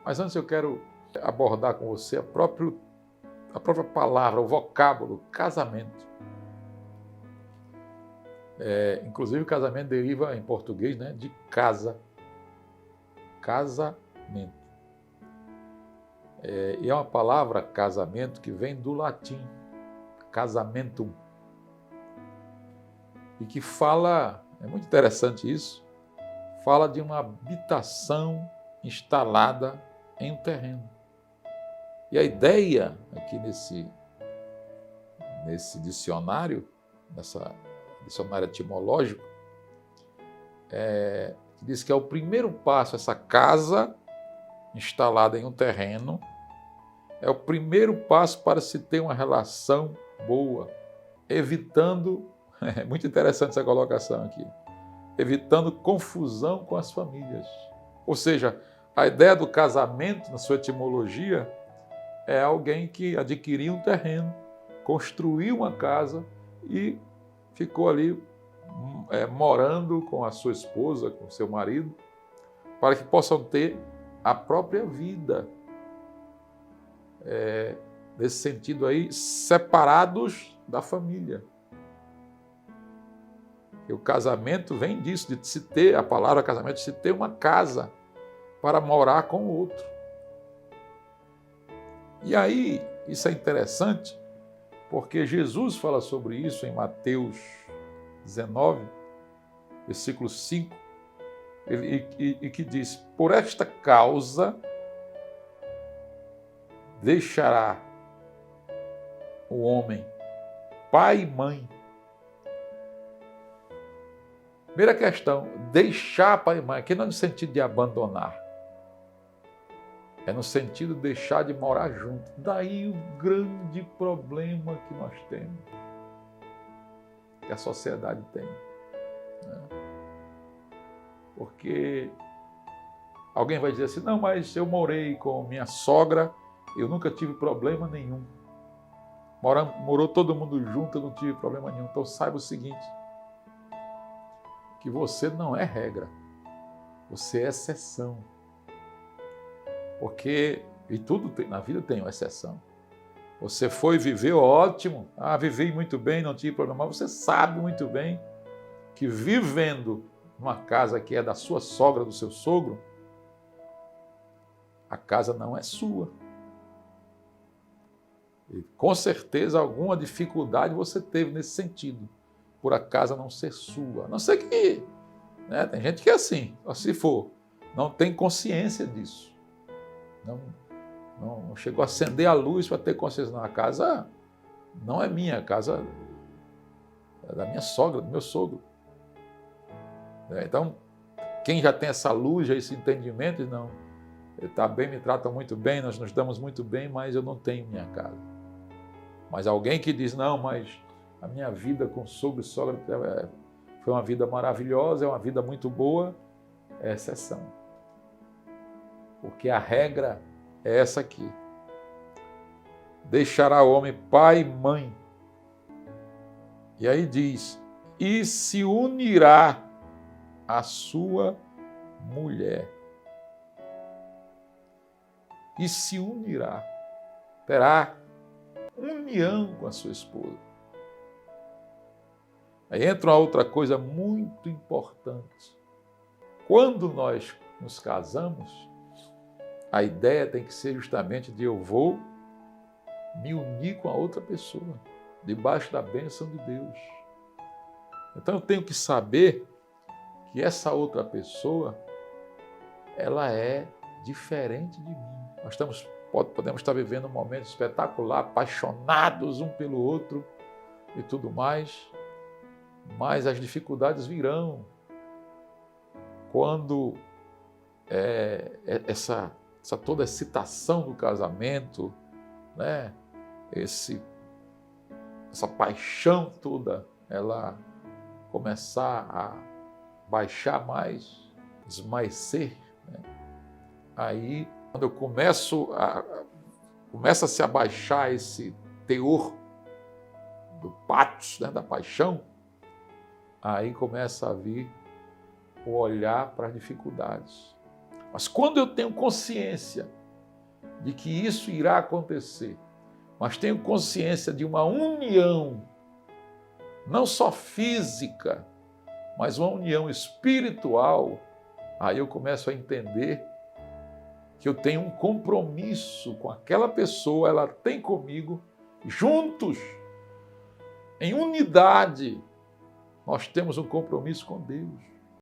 Mas antes eu quero abordar com você a própria palavra, o vocábulo, casamento. Inclusive o casamento deriva em português, né, de casa. Casamento. E é uma palavra, casamento, que vem do latim, casamentum. E que fala, é muito interessante isso, fala de uma habitação instalada em um terreno. E a ideia aqui nesse dicionário, dicionário etimológico, diz que é o primeiro passo, essa casa instalada em um terreno, é o primeiro passo para se ter uma relação boa, evitando, é muito interessante essa colocação aqui, evitando confusão com as famílias. Ou seja, a ideia do casamento, na sua etimologia, é alguém que adquiriu um terreno, construiu uma casa e ficou ali morando com a sua esposa, com o seu marido, para que possam ter a própria vida. Nesse sentido aí, separados da família. E o casamento vem disso, de se ter, a palavra casamento, de se ter uma casa para morar com o outro. E aí, isso é interessante, porque Jesus fala sobre isso em Mateus 19, versículo 5, e que diz: por esta causa deixará o homem pai e mãe. Primeira questão, deixar pai e mãe, aqui não é no sentido de abandonar, é no sentido de deixar de morar junto. Daí o grande problema que nós temos, que a sociedade tem. Porque alguém vai dizer assim, não, mas eu morei com minha sogra, eu nunca tive problema nenhum. Morou todo mundo junto, eu não tive problema nenhum. Então saiba o seguinte, que você não é regra, você é exceção. Porque, e tudo na vida tem uma exceção. Você foi viver, ótimo, vivi muito bem, não tive problema. Mas você sabe muito bem que vivendo numa casa que é da sua sogra, do seu sogro, a casa não é sua. E com certeza alguma dificuldade você teve nesse sentido, por a casa não ser sua. A não ser que, né, tem gente que é assim, se for, não tem consciência disso. Não chegou a acender a luz para ter consciência. Não, a casa não é minha, a casa é da minha sogra, do meu sogro. Então, quem já tem essa luz, esse entendimento, diz, não, ele está bem, me trata muito bem, nós nos damos muito bem, mas eu não tenho minha casa. Mas alguém que diz, não, mas a minha vida com sogro e sogra foi uma vida maravilhosa, é uma vida muito boa, é exceção. Porque a regra é essa aqui. Deixará o homem pai e mãe. E aí diz, e se unirá à sua mulher. E se unirá. Terá união com a sua esposa. Aí entra uma outra coisa muito importante. Quando nós nos casamos, a ideia tem que ser justamente de eu vou me unir com a outra pessoa, debaixo da bênção de Deus. Então eu tenho que saber que essa outra pessoa, ela é diferente de mim. Nós podemos estar vivendo um momento espetacular, apaixonados um pelo outro e tudo mais, mas as dificuldades virão quando essa toda excitação do casamento, né? Essa paixão toda, ela começar a baixar mais, esmaecer, né? Aí, quando eu começa a se abaixar esse teor do pathos, né, da paixão, aí começa a vir o olhar para as dificuldades. Mas quando eu tenho consciência de que isso irá acontecer, mas tenho consciência de uma união, não só física, mas uma união espiritual, aí eu começo a entender que eu tenho um compromisso com aquela pessoa, ela tem comigo, juntos, em unidade, nós temos um compromisso com Deus.